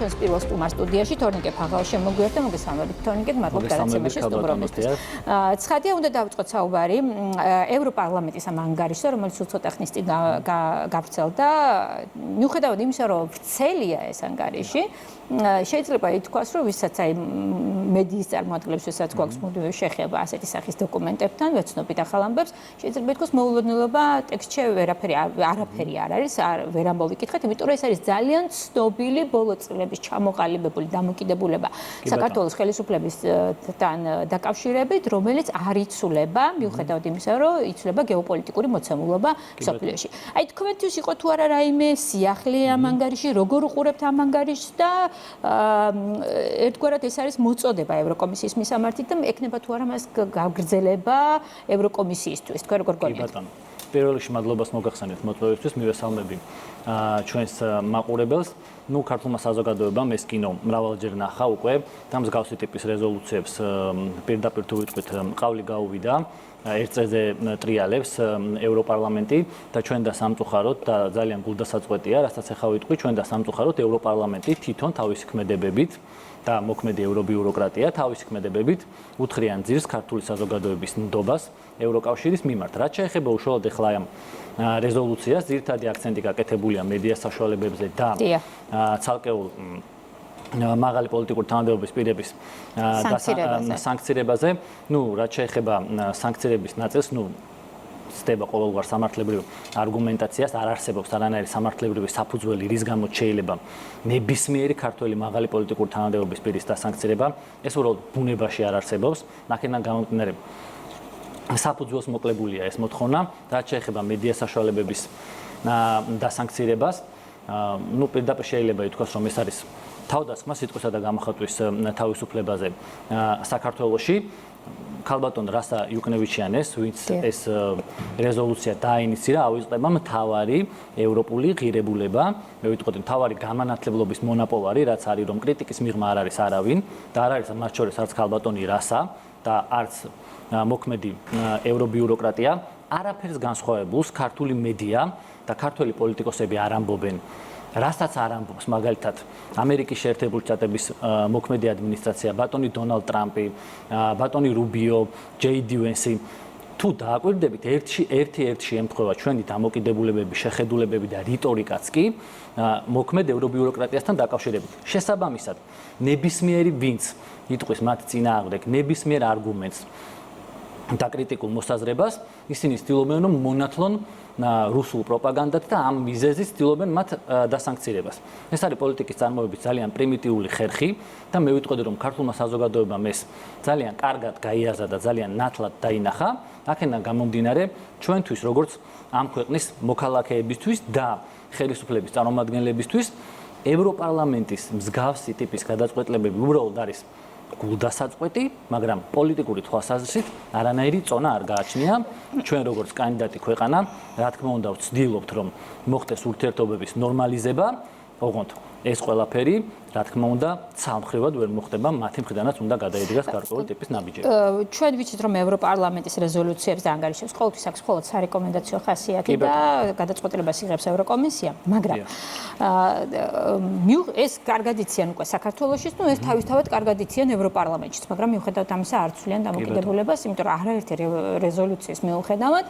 ჩვენს პირველ სტუმარ სტუდიაში თორნიკე ფაღაუში მოგვიერთდა მოგესალმებით თორნიკე მადლობთ გადაცემაში სტუმრობისთვის. ცხადია უნდა დავიწყოთ საუბარი ევროპარლამენტის ამ ანგარიშზე, რომელიც ცოტა ხნის წინ გავრცელდა. მიუხედავად იმისა, რომ ვრცელია ეს ანგარიში, შეიძლება ითქვას, რომ ვისაც აი მედიის წარმოადგენლებს, ვისაც გვაქვს მუდმივი შეხება ასეთი სახის დოკუმენტებთან, ვეცნობით ახალ ამბებს, შეიძლება ითქვას მოულოდნელობა ტექსტში არაფერი არ არის, ვერ ამოვიკითხეთ, იმიტომ რომ ეს არის ძალიან ცნობილი ბოლო წლების ჩამოყალიბებული დამოკიდებულება საქართველოს ხელისუფლებასთან დაკავშირებით, რომელიც არ იცვლება, მიუხედავად იმისა, რომ იცვლება გეოპოლიტიკური მოცემულობა მსოფლიოში. აი თქვენთვის იყო თუ არა რაიმე სიახლე ამ ანგარიში, როგორ უყურებთ ამ ანგარიშს და ერთგვარად ეს არის მოწოდება ევროკომისიის მისამართით და ექნება თუ არა მას გაგრძელება ევროკომისიისთვის, თქვენ როგორ გონიათ? პირველ რიგში მადლობას მოგახსენებთ მოწვევისთვის, მივესალმები ჩვენს მაყურებელს. ქართულმა საზოგადოებამ ეს კინო მრავალჯერ ნახა უკვე და მსგავსი ტიპის რეზოლუციებს პირდაპირ თუ ვიტყვით ყავლი გაუვიდა. ერთ წელზე ტრიალებს ევროპარლამენტი და ჩვენ და სამწუხაროდ და ძალიან გულდასაწყვეტია, რასაც ახლა ვიტყვი, ჩვენ და სამწუხაროდ ევროპარლამენტი თვითონ თავისი ქმედებებით და მოქმედი ევრობიუროკრატია თავისი ქმედებებით უთხრიან ძირს ქართული საზოგადოების ნდობას ევროკავშირის მიმართ. რაც შეეხება უშუალოდ ახლა ამ რეზოლუციას, ძირითადი აქცენტი გაკეთებულია მედია საშუალებებზე და ცალკეულ მაღალი პოლიტიკური თანამდებობის პირების სანქცირებაზე. რაც შეეხება სანქცირების ნაწილს, ცდება ყოველგვარ სამართლებრივ არგუმენტაციას, არ არსებობს არანაირი სამართლებრივი საფუძველი, რის გამოც შეიძლება ნებისმიერი ქართველი მაღალი პოლიტიკური თანამდებობის პირის დასანქცირება. ეს უბრალოდ ბუნებაში არ არსებობს. აქედან გამომდინარე საფუძველს მოკლებულია ეს მოთხოვნა, რაც შეეხება მედია საშუალებების დასანქცირებას. პირდაპირ შეიძლება ითქვას, რომ ეს არის თავდასხმა სიტყვისა და გამოხატვის თავისუფლებაზე საქართველოში. ქალბატონ რასა იუკნევიჩიანეს, ვინც ეს რეზოლუცია დაინიცირა, ავიწყდება მთავარი ევროპული ღირებულება, მე ვიტყოდი მთავარი გამანათლებლობის მონაპოვარი, რაც არის რომ კრიტიკის მიღმა არ არის არავინ და არ არის მათ შორის არც ქალბატონი რასა და არც მოქმედი ევრობიუროკრატია, არაფერს განსხვავებულს ქართული მედია და ქართველი პოლიტიკოსები არ ამბობენ. რასაც არ ამბობს მაგალითად ამერიკის შეერთებული შტატების მოქმედი ადმინისტრაცია, ბატონი დონალდ ტრამპი, ბატონი რუბიო, ჯეიდი ვენსი, თუ დააკვირდებით ერთ-ერთი ემთხვევა ჩვენი დამოკიდებულებები, შეხედულებები და რიტორიკაც კი მოქმედ ევრობიუროკრატიასთან დაკავშირებით. შესაბამისად, ნებისმიერი ვინც იტყვის მათ წინააღმდეგ ნებისმიერ არგუმენტს და კრიტიკულ მოსაზრებას, ისინი ცდილობენ რომ მონათლონ რუსულ პროპაგანდად და ამ მიზეზით ცდილობენ მათ დასანქცირებას. ეს არის პოლიტიკის წარმოების ძალიან პრიმიტიული ხერხი და მე ვიტყოდი რომ ქართულმა საზოგადოებამ ეს ძალიან კარგად გაიაზრა და ძალიან ნათლად დაინახა. აქედან გამომდინარე ჩვენთვის როგორც ამ ქვეყნის მოქალაქეებისთვის და ხელისუფლების წარმომადგენლებისთვის ევროპარლამენტის მსგავსი ტიპის გადაწყვეტილებები უბრალოდ არის გულდასაწყვეტი, მაგრამ პოლიტიკური თვალსაზრისით არანაირი წონა არ გააჩნია. ჩვენ როგორც კანდიდატი ქვეყანა, რა თქმა უნდა, ვცდილობთ რომ მოხდეს ურთიერთობების ნორმალიზება, ოღონდ ეს ყველაფერი, რა თქმა უნდა, ცალმხრივად ვერ მოხდება, მათი მხრიდანაც უნდა გადაიდგას გარკვეული ტიპის ნაბიჯები. ჩვენ ვიცით, რომ ევროპარლამენტის რეზოლუციებს და ანგარიშებს ყოველთვის აქვს მხოლოდ სარეკომენდაციო ხასიათი და გადაწყვეტილებას იღებს ევროკომისია, მაგრამ ეს კარგად იციან უკვე საქართველოშიც, ეს თავისთავად კარგად იციან ევროპარლამენტშიც, მაგრამ მიუხედავად ამისა არ ცვლიან დამოკიდებულებას, იმიტომ რომ არაერთი რეზოლუციის მიუხედავად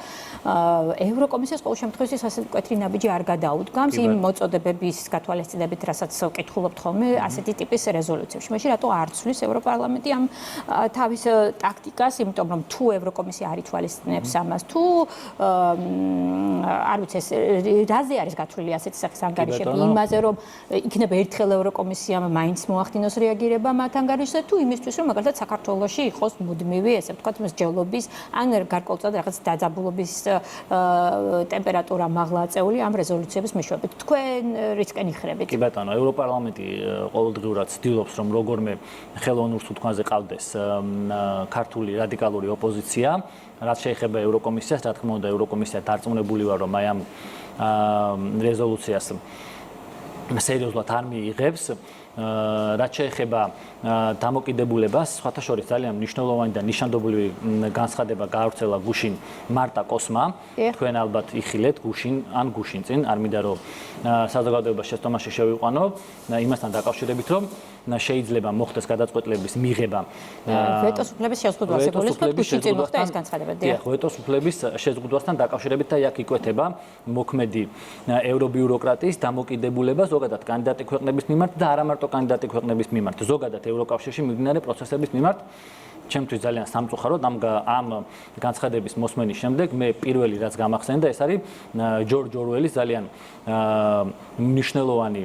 ევროკომისიას ყოველ შემთხვევაში ასე მკვეთრი ნაბიჯი არ გადაუდგამს იმ მოწოდებების გათვალისწინებით, რასაც ვკითხულობთ ხოლმე ასეთი ტიპის რეზოლუციებში. მაშინ რატო არ ცვლის ევროპარლამენტი ამ თავის ტაქტიკას, იმიტომ რომ თუ ევროკომისია არ ითვალისწინებს ამას, თუ არ ვიცი ეს რაზე არის გათვლილი ასეთი სახის ანგარიშები, იმაზე რომ იქნება ერთხელ ევროკომისიამ მაინც მოახდინოს რეაგირება მათ ანგარიშზე, თუ იმისთვის რომ მაგალითად საქართველოში იყოს მუდმივი, ესე ვთქვათ, მსჯელობის ან გარკვეულწილად რაღაც დაძაბულობის ტემპერატურა მაღლა აწეული ამ რეზოლუციების მეშვეობით. თქვენ რისკენ იხრებით? კი ბატონო, ევროპარლამენტი ყოველდღიურად ცდილობს რომ როგორმე ხელოვნურ თვითმფრინავზე ყავდეს ქართული რადიკალური ოპოზიცია. რაც შეეხება ევროკომისიას, რა თქმა უნდა, ევროკომისია დარწმუნებული ვარ რომ აი ამ რეზოლუციას სერიოზულად არ მიიღებს. რაც შეეხება დამოკიდებულებას, სხვათა შორის ძალიან მნიშვნელოვანი და ნიშანდობლივი განცხადება გაავრცელა გუშინ მარტა კოსმა. თქვენ ალბათ იხილეთ გუშინ ან გუშინ წინ, არ მინდა რომ საზოგადოებას შეცდომაში შევიყვანო იმასთან დაკავშირებით, რომ შეიძლება მოხდეს გადაწყვეტილების მიღება ვეტოს უფლების შეზღუდვას ეკოლოგიურად გუშინ წინ მოხდა ეს განცხადება. დიახ, ვეტოს უფლების შეზღუდვასთან დაკავშირებით და აქ იკვეთება მოქმედი ევრობიუროკრატიის დამოკიდებულება ზოგადად კანდიდატი ქვეყნების მიმართ და არა მარტო კანდიდატი ქვეყნების მიმართ, ზოგადად ევროკავშირში მიმდინარე პროცესების მიმართ. ჩემთვის ძალიან სამწუხაროდ ამ განცხადების მოსმენის შემდეგ მე პირველი რაც გამახსენდა ეს არის ჯორჯ ორველის ძალიან მნიშვნელოვანი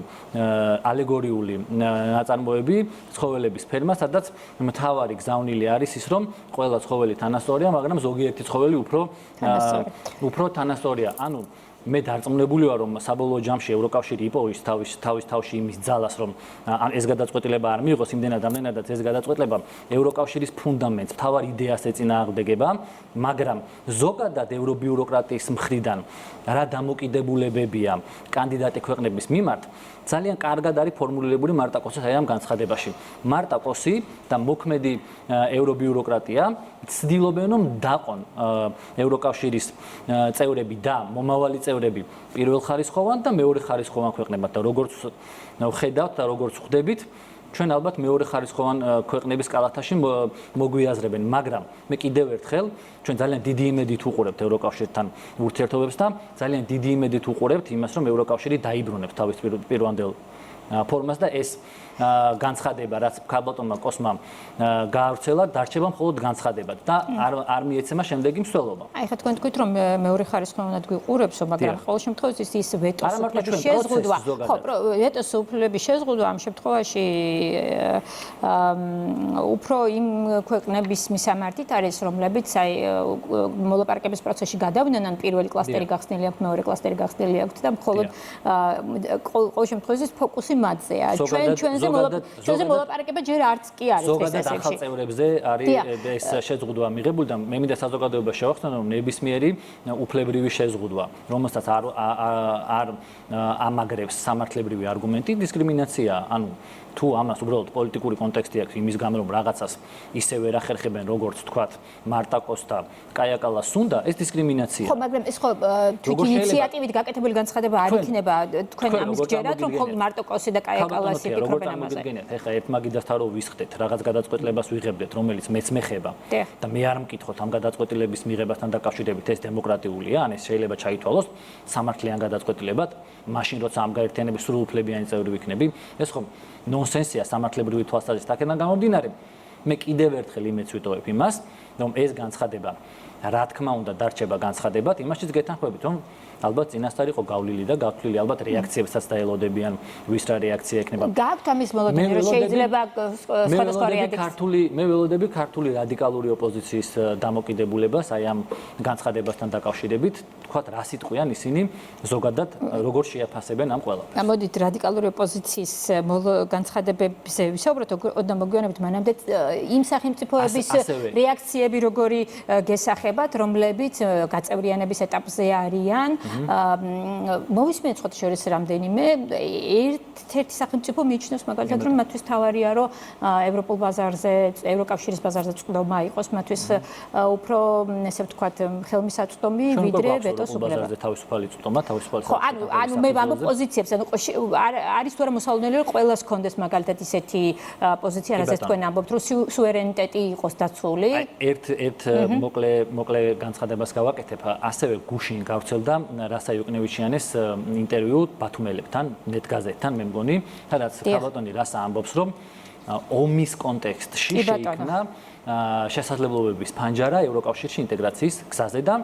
ალეგორიული ნაწარმოები ცხოველების ფერმა, სადაც მთავარი გზავნილი არის ის, რომ ყველა ცხოველი თანასწორია, მაგრამ ზოგიერთი ცხოველი უფრო თანასწორია. ანუ მე დარწმუნებული ვარ, რომ საბოლოო ჯამში ევროკავშირი იპოვის თავის თავში იმის ძალას, რომ ეს გადაწყვეტილება არ მიიღოს იმდენად ამდენადაც ეს გადაწყვეტილება ევროკავშირის ფუნდამენტს, მთავარ იდეას ეწინააღმდეგება, მაგრამ ზოგადად ევრობიუროკრატიის მხრიდან რა დამოკიდებულებებია კანდიდატი ქვეყნების მიმართ, ძალიან კარგად არის ფორმულირებული მარტა კოსის აი ამ განცხადებაში. მარტა კოსი და მოქმედი ევრობიუროკრატია ცდილობენ რომ დაყონ ევროკავშირის წევრები და მომავალი წევრები პირველხარისხოვან და მეორეხარისხოვან ქვეყნებად და როგორც ხედავთ და როგორც ხვდებით ჩვენ ალბათ მეორეხარისხოვან ქვეყნების კალათაში მოგვიაზრებენ, მაგრამ მე კიდევ ერთხელ ჩვენ ძალიან დიდი იმედით უყურებთ ევროკავშირთან ურთიერთობებს და ძალიან დიდი იმედით უყურებთ იმას, რომ ევროკავშირი დაიბრუნებს თავის პირვანდელ ფორმას და ეს განცხადება, რაც ქალბატონმა კოსმა გაავრცელა, დარჩება მხოლოდ განცხადებად და არ მიეცემა შემდეგი მსვლელობა. აი ხა თქვენ თქვით, რომ მეორეხარისხოვანად გვიყურებსო, მაგრამ ყოველ შემთხვევაში ის ვეტოს უფლების შეზღუდვა, ხო, ვეტოს უფლების შეზღუდვა ამ შემთხვევაში უფრო იმ ქვეყნების მისამართით არის, რომლებიც აი მოლაპარაკების პროცესში გადავიდნენ, ან პირველი კლასტერი გახსნილი აქვს, მეორე კლასტერი გახსნილი აქვს და მხოლოდ ყოველ შემთხვევაში ფოკუსი მათზეა. ჩვენზე მოლაპარაკება ჯერ არც კი არის ეს ზოგადად ახალ წევრებზე არის ეს შეზღუდვა მიღებული და მე მინდა საზოგადოებას შევახსენო, რომ ნებისმიერი უფლებრივი შეზღუდვა, რომელსაც არ ამაგრებს სამართლებრივი არგუმენტი, დისკრიმინაციაა. ანუ თუ ამას უბრალოდ პოლიტიკური კონტექსტი აქვს იმის გამო, რომ რაღაცას ისე ვერ ახერხებენ, როგორც თქვათ მარტა კოსტა, კაია კალას უნდა, ეს დისკრიმინაციაა. ხო, მაგრამ ეს ხო თვით ინიციატივით გაკეთებული განცხადება არ იქნება თქვენ ამის ჯერად, რომ მხოლოდ მარტო კოსი და კაია კალასი ფიქრობენ ამაზე. ეხლა ერთმაგიდასთან რო ვისხდეთ, რაღაც გადაწყვეტილებას ვიღებდეთ, რომელიც მეც მეხება და მე არ მკითხოთ ამ გადაწყვეტილების მიღებასთან დაკავშირებით ეს დემოკრატიულია, ან ეს შეიძლება ჩაითვალოს სამართლიან გადაწყვეტილებად, მაშინ როცა ამ გაერთიანების სრულუფლებიანი წევრი ვიქნები, ეს ხო ნონსენსია სამართლებრივი თვალსაზრისით აქედან გამომდინარე. მე კიდევ ერთხელ იმეც ვიტოვებ იმას, რომ ეს განცხადება რა თქმა უნდა დარჩება განცხადებად, იმაშიც გეთანხმებით, რომ ალბათ წინასწარ იყო გავლილი და გათვლილი ალბათ რეაქციებსაც დაელოდებიან, ვის რა რეაქცია ექნება. გააქვთ ამის მოლოდინი, რომ შეიძლება სხვადასხვა რეაქცია. მე ველოდები ქართული რადიკალური ოპოზიციის დამოკიდებულებას აი ამ განცხადებასთან დაკავშირებით, თქვათ რა სიტყვიან ისინი ზოგადად როგორ შეაფასებენ ამ ყველაფერს. მოდით რადიკალური ოპოზიციის განცხადებებზე ვისაუბროთ, და მოგვიანებით მანამდე იმ სახელმწიფოების რეაქციები როგორი გესახებათ, რომლებიც გაწევრიანების ეტაპზე არიან. მოვისმენთ სხვა შორის რამდენიმე ერთ-ერთი სახელმწიფო მიიჩნევს მაგალითად, რომ მათთვის თავარია, რომ ევროპულ ბაზარზე, ევროკავშირის ბაზარზე წყდომა იყოს, მათთვის უფრო ესე ვთქვათ, ხელმისაწვდომი ვიდრე ვეტოს უფლება. ბაზარზე თავისუფალი წვდომა, თავისუფალი. ხო, ანუ მე ამ პოზიციებს, ანუ არის თუ არა მოსალოდნელი, რომ ყველას ჰქონდეს მაგალითად ისეთი პოზიცია, რაზეც თქვენ ამბობთ, რომ სუვერენიტეტი იყოს დაცული. ერთ მოკლე განცხადებას გავაკეთებ, ასევე გუშინ გავრცელდა რასა იუკნევიჩიანის ინტერვიუ ბათუმელებთან, ნეტგაზეთთან, მე მგონი, სადაც ქალბატონი რასა ამბობს, რომ ომის კონტექსტში შეიქმნა შესაძლებლობების ფანჯარა ევროკავშირში ინტეგრაციის გზაზე და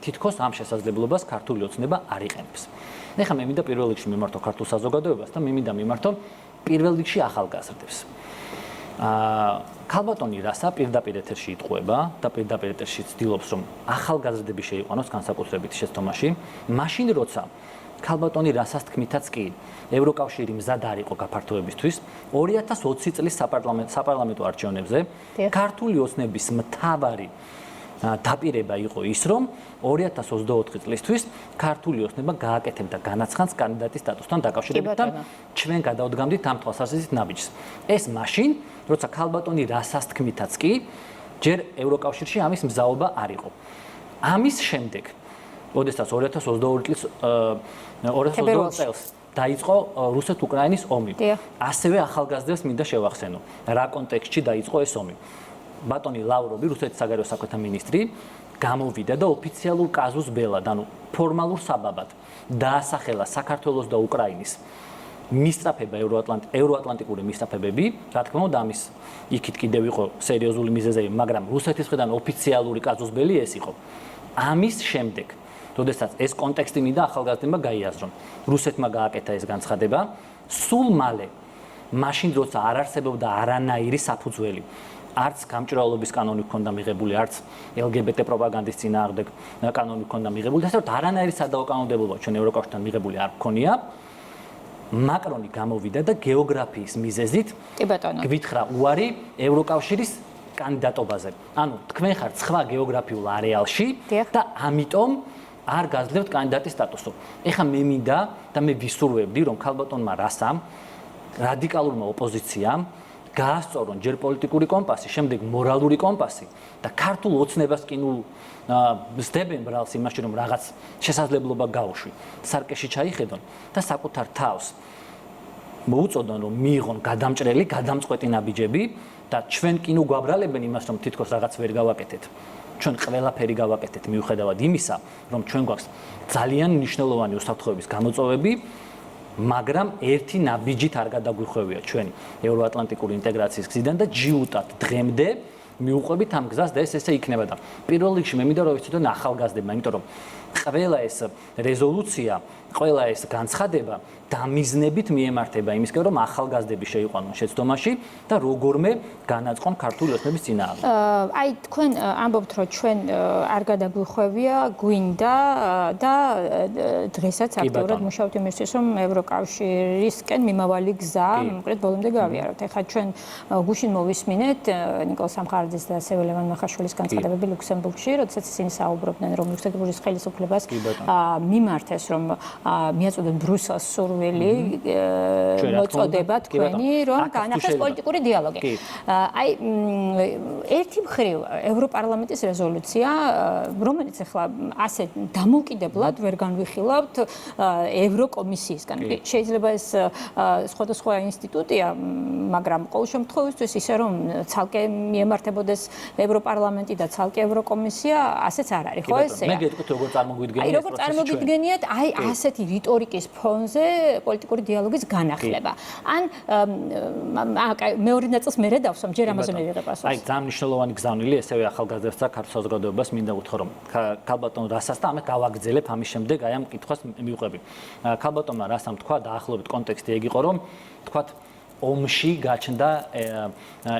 თითქოს ამ შესაძლებლობას ქართული ოცნება არ იყენებს. ეხლა მე მინდა პირველ რიგში მიმართო ქართულ საზოგადოებას და მე მინდა მიმართო პირველ რიგში ახალგაზრდებს. ქალბატონი რასა პირდაპირ ეთერში იტყუება და პირდაპირ ეთერში ცდილობს, რომ ახალგაზრდები შეიყვანოს განსაკუთრებით შეცდომაში, მაშინ როცა ქალბატონი რასას თქმითაც კი ევროკავშირი მზად არ იყო გაფართოებისთვის 2020 წლის საპარლამენტო არჩევნებზე ქართული ოცნების მთავარი დაპირება იყო ის, რომ 2024 წლისთვის ქართული ოცნება გააკეთებდა განაცხადს კანდიდატის სტატუსთან დაკავშირებით და ჩვენ გადავდგამდით ამ თვალსაზრისით ნაბიჯს. ეს მაშინ, როცა ქალბატონი რასას თქმითაც კი, ჯერ ევროკავშირში ამის მზაობა არ იყო. ამის შემდეგ, ოდესაც 2022 წელს დაიწყო რუსეთ-უკრაინის ომი. ასევე ახალგაზრდებს მინდა შევახსენო, რა კონტექსტში დაიწყო ეს ომი. ბატონი ლავროვი, რუსეთის საგარეო საქმეთა მინისტრი, გამოვიდა და ოფიციალურ კაზუს ბელად, ანუ ფორმალურ საბაბად დაასახელა საქართველოს და უკრაინის მისწრაფება ევროატლანტიკური მისწრაფებები, რა თქმა უნდა, ამის იქით კიდევ იყო სერიოზული მიზეზები, მაგრამ რუსეთის მხრიდან ოფიციალური კაზუს ბელი ეს იყო. ამის შემდეგ, როდესაც ეს კონტექსტი მინდა ახალგაზრდებმა გაიაზრონ, რუსეთმა გააკეთა ეს განცხადება, სულ მალე, მაშინ როცა არ არსებობდა არანაირი საფუძველი, არც გამჭვირვალობის კანონი ჰქონდა მიღებული, არც LGBT პროპაგანდის წინააღმდეგ კანონი ჰქონდა მიღებული, ასე რომ არანაირი სადაუკანონმდებლობა ჩვენ ევროკავშირთან მიღებული არ ჰქონია. მაკრონი გამოვიდა და გეოგრაფიის მიზეზით გვითხრა უარი ევროკავშირის კანდიდატობაზე. ანუ თქვენ ხართ სხვა გეოგრაფიულ არეალში და ამიტომ არ გაძლევთ კანდიდატის სტატუსო. ეხლა მე მინდა და მე ვისურვებდი, რომ ქალბატონმა რასამ, რადიკალურმა ოპოზიციამ გაასწორონ ჯერ პოლიტიკური კომპასი, შემდეგ მორალური კომპასი და ქართულ ოცნებას კინულ ზდებენ ბრალს იმაში, რომ რაღაც შესაძლებლობა გაუშვი. სარკეში ჩაიხედონ და საკუთარ თავს მოუწოდონ, რომ მიიღონ გადამჭრელი, გადამწყვეტი ნაბიჯები და ჩვენ კინო გვაბრალებენ იმას, რომ თითქოს რაღაც ვერ გავაკეთეთ. ჩვენ ყველაფერი გავაკეთეთ მიუხედავად იმისა, რომ ჩვენ გვაქვს ძალიან მნიშვნელოვანი უსაფრთხოების გამოწვევები, მაგრამ ერთი ნაბიჯით არ გადაგვიხვევია ჩვენ ევროატლანტიკური ინტეგრაციის გზიდან და ჯიუტად დღემდე მიუყვებით ამ გზას და ეს ესე იქნება და პირველ რიგში მე მინდა რომ ვიცოდეთ ახალგაზრდებმა, იმიტომ რომ ყველა ეს რეზოლუცია, ყველა ეს განცხადება დამიზნებით მიემართება იმისკენ, რომ ახალგაზრდები შეიყვანონ შეცდომაში და როგორმე განაწყონ ქართული ოცნების წინააღმდეგ. აი თქვენ ამბობთ, რომ ჩვენ არ გადაგვიხვევია, გვინდა და დღესაც აქტიურად მუშაობთ იმისთვის, რომ ევროკავშირისკენ მიმავალი გზა კონკრეტ ბოლომდე გავიაროთ. ეხლა ჩვენ გუშინ მოვისმინეთ ნიკოლოზ სამხარაძის და სეველევან მახაშვილის განცხადებები ლუქსემბურგში, როდესაც ისინი საუბრობდნენ, რომ ლუქსემბურგის ხელისუფლებას მიმართეს, რომ მიაწოდონ ბრუსელს სურვილი მოწოდება თქვენი, რომ განახეს პოლიტიკური დიალოგი. აი ერთი მხრივ ევროპარლამენტის რეზოლუცია, რომელიც ახლა ასე დამოუკიდებლად ვერ განვიხილავთ ევროკომისიისგან. შეიძლება ეს სხვადასხვა ინსტიტუტია, მაგრამ ყოველ შემთხვევაში ისე რომ ცალკე მიემართებოდეს ევროპარლამენტი და ცალკე ევროკომისია, ასეც არ არის, ხო ესეა? მე გეტყვით როგორ წარმოგვიდგენიათ ეს პროცესი. როგორ წარმოგვიდგენიათ, აი ასეთი რიტორიკის ფონზე პოლიტიკური დიალოგის განახლება. ან მეორე ნაწილს მერე დავსვამ, ჯერ ამაზე მე ვიღებ პასუხს. აი ძალიან მნიშვნელოვანი გზავნილი ესევე ახალგაზრდებს და ქართულ საზოგადოებას მინდა უთხრა, რომ ქალბატონ რასას და ამას გავაგრძელებ ამის შემდეგ აი ამ კითხვას მივყვები. ქალბატონმა რასამ თქვა დაახლოებით კონტექსტი ეგ იყო, რომ თქვა ომში გაჩნდა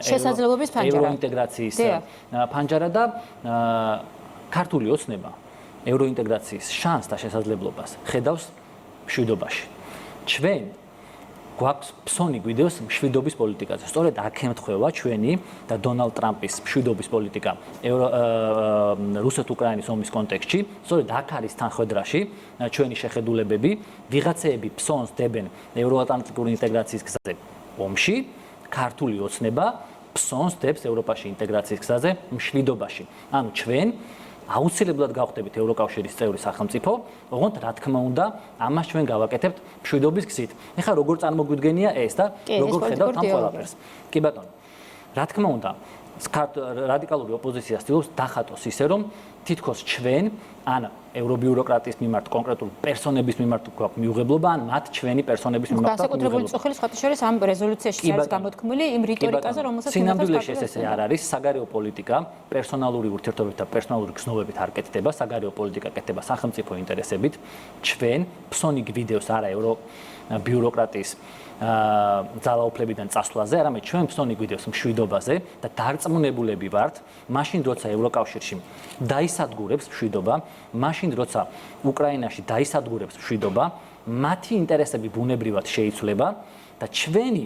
შესაძლებლობის ფანჯარა. ევროინტეგრაციის ფანჯარა და ქართული ოცნება ევროინტეგრაციის შანსს და შესაძლებლობას ხედავს მშვიდობაში. ჩვენ გვაქვს ფსონი გვიდევს მშვიდობის პოლიტიკაზე. სწორედ აქ ემთხვევა ჩვენი და დონალდ ტრამპის მშვიდობის პოლიტიკა რუსეთ-უკრაინის ომის კონტექსტში. სწორედ აქ არის თანხმედრაში ჩვენი შეხედულებები. ვიღაცეები ფსონს დებენ ევროატლანტიკური ინტეგრაციის გზაზე ომში, ქართული ოცნება ფსონს დებს ევროპაში ინტეგრაციის გზაზე მშვიდობაში. ანუ ჩვენ აუცილებლად გავხდებით ევროკავშირის წევრი სახელმწიფო, ოღონდ რა თქმა უნდა, ამას ჩვენ გავაკეთებთ მშვიდობის გზით. ეხლა როგორ წარმოგვიდგენია ეს და როგორ ხედავთ ამ ყველაფერს? კი ბატონო. რა თქმა უნდა, რადიკალური ოპოზიცია ცდილობს დახატოს ისე, რომ თითქოს ჩვენ ან ევრობიუროკრატიის მიმართ კონკრეტულ პერსონების მიმართ გვაქვს მიუღებლობა, ან მათ ჩვენი პერსონების მიმართ გვაქვს განსაკუთრებული წუხილი სხვათა შორის ამ რეზოლუციაში არის გამოთქმული იმ რიტორიკაზე, რომელსაც სინამდვილეში ესე არ არის. საგარეო პოლიტიკა პერსონალური ურთიერთობებით და პერსონალური გზნობებით არ კეთდება, საგარეო პოლიტიკა კეთდება სახელმწიფო ინტერესებით. ჩვენ ფსონი გვიდევს არა ევრობიუროკრატიის ძალაუფლებიდან წასვლაზე, არამედ ჩვენ ფსონი გვიდევს მშვიდობაზე და დარწმუნებულები ვართ, მაშინ როცა ევროკავშირში დაისადგურებს მშვიდობა, მაშინ როცა უკრაინაში დაისადგურებს მშვიდობა, მათი ინტერესები ბუნებრივად შეიცვლება და ჩვენი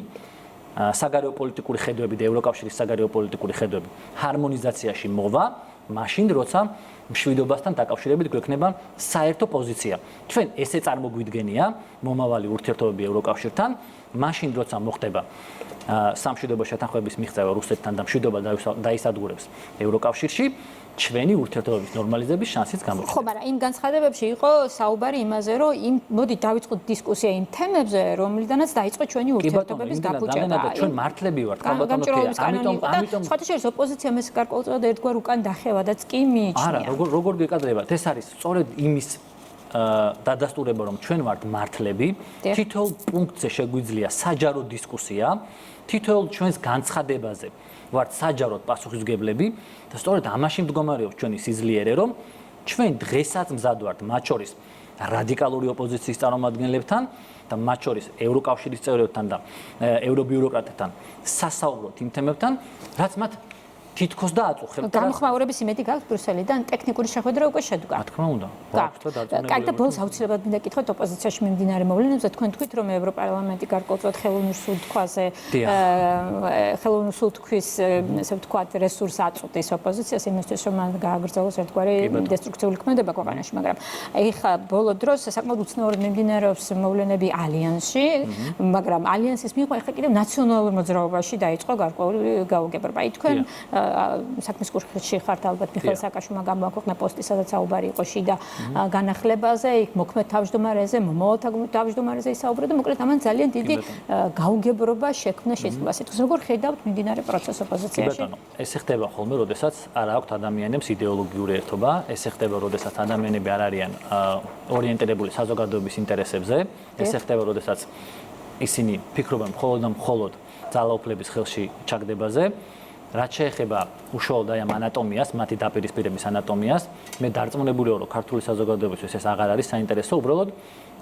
საგარეო პოლიტიკური ხედვები და ევროკავშირის საგარეო პოლიტიკური ხედვები ჰარმონიზაციაში მოვა, მაშინ როცა მშვიდობასთან დაკავშირებით გვექნება საერთო პოზიცია. ჩვენ ესე წარმოგვიდგენია მომავალი ურთიერთობები ევროკავშირთან, მაშინ როცა მოხდება სამშვიდობო შეთანხმების მიღწევა რუსეთთან და მშვიდობა დაისადგურებს ევროკავშირში, ჩვენი ურთიერთობების ნორმალიზების შანსიც გამოჩნდება. ხო, მაგრამ იმ განცხადებებში იყო საუბარი იმაზე, რომ მოდი დავიწყოთ დისკუსია იმ თემებზე, რომლიდანაც დაიწყო ჩვენი ურთიერთობების გაფუჭება. ჩვენ მართლები ვართ, კანონმდებლობის ამიტომ სხვათა შორის ოპოზიციამ ეს გარკვეულწილად ერთგვარ უკან დახევადაც კი მიიჩნია. არა, როგორ გეკადრებათ, ეს არის სწორედ იმის დადასტურება, რომ ჩვენ ვართ მართლები, თითოეულ პუნქტზე შეგვიძლია საჯარო დისკუსია, თითოეულ ჩვენს განცხადებაზე ვართ საჯაროდ პასუხისმგებლები და სწორედ ამაში მდგომარეობს ჩვენი სიძლიერე, რომ ჩვენ დღესაც მზად ვართ მათ შორის რადიკალური ოპოზიციის წარმომადგენლებთან და მათ შორის ევროკავშირის წევრებთან და ევრობიუროკრატებთან სასაუბროთ იმ თემებთან, რაც მათ თითქოს დააწუხებთ. გამოხმაურების იმედი გაქვთ ბრიუსელიდან, ტექნიკური შეხვედრა უკვე შედგა. რა თქმა უნდა. კარგი და ბოლოს აუცილებლად მინდა გითხოთ ოპოზიციაში მიმდინარე მოვლენებზე, თქვენ თქვით რომ ევროპარლამენტი გარკვეულწილად ხელოვნურ სულთქვაზე ხელოვნურ სულთქვის ესე ვთქვათ რესურს აწუხებს ოპოზიციას იმისთვის რომ მან გააგრძელოს ერთგვარი დესტრუქციული ქმედება ქვეყანაში, მაგრამ ეხლა ბოლო დროს საკმაოდ უცნაურად მიმდინარეობს მოვლენები ალიანსში, მაგრამ ალიანსის მიღება ეხლა კიდევ ნაციონალურ მოძრაობაში დაიწყო გარკვეული გაუგებრობა. თქვენ საქმის კურსში ხართ ალბათ მიხეილ სააკაშვილმა გამოაქვეყნა პოსტი, სადაც საუბარი იყო შიდა განახლებაზე, იქ მოქმედ თავმჯდომარეზე, მომავალ თავმჯდომარეზე ისაუბრა და მოკლედ ამან ძალიან დიდი გაუგებრობა შექმნა შესაძლოა. სიტყვის როგორ ხედავთ მიმდინარე პროცესს ოპოზიციაში? ესე ხდება ხოლმე, როდესაც არ აქვთ ადამიანებს იდეოლოგიური ერთობა, ესე ხდება, როდესაც ადამიანები არ არიან ორიენტირებული საზოგადოების ინტერესებზე, ესე ხდება, როდესაც ისინი ფიქრობენ მხოლოდ და მხოლოდ ძალაუფლების ხელში ჩაგდებაზე. რაც შეეხება უშუალოდ აი ამ ანატომიას, მათი დაპირისპირების ანატომიას, მე დარწმუნებული ვარ, რომ ქართული საზოგადოებისთვის ეს აღარ არის საინტერესო, უბრალოდ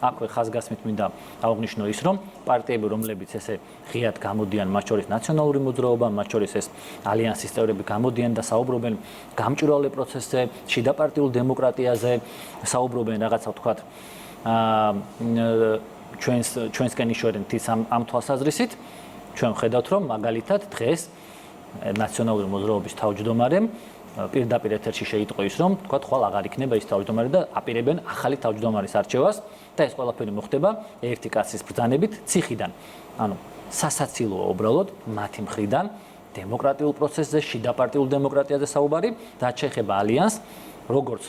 აქვე ხაზგასმით მინდა აღვნიშნო ის, რომ პარტიები, რომლებიც ესე ღიად გამოდიან, მათ შორის ნაციონალური მოძრაობა, მათ შორის ეს ალიანსის წევრები გამოდიან და საუბრობენ გამჭვირვალე პროცესზე, შიდაპარტიულ დემოკრატიაზე, საუბრობენ რაღაცა ვთქვათ, ჩვენსკენ იშვერენ თის ამ თვალსაზრისით, ჩვენ ვხედავთ, რომ მაგალითად დღეს ნაციონალური მოძრაობის თავმჯდომარემ პირდაპირ ეთერში შეიტყო ის, რომ თქვა ხვალ აღარ იქნება ის თავმჯდომარე და აპირებენ ახალი თავმჯდომარის არჩევას და ეს ყველაფერი მოხდება ერთი კაცის ბრძანებით ციხიდან. ანუ სასაცილოა უბრალოდ მათი მხრიდან დემოკრატიულ პროცესზე, შიდაპარტიულ დემოკრატიაზე საუბარი, რაც შეეხება ალიანსს, როგორც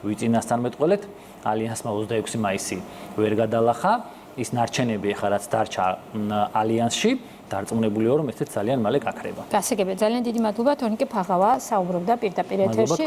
ვიწინასწარმეტყველეთ, ალიანსმა 26 მაისი ვერ გადალახა, ის ნარჩენები ახლა რაც დარჩა ალიანსში, დარწმუნებული ვარ, რომ ესეც ძალიან მალე გაქრება. გასაგებია, ძალიან დიდი მადლობა, თორნიკე ფაღავა საუბრობდა პირდაპირ ეთერში.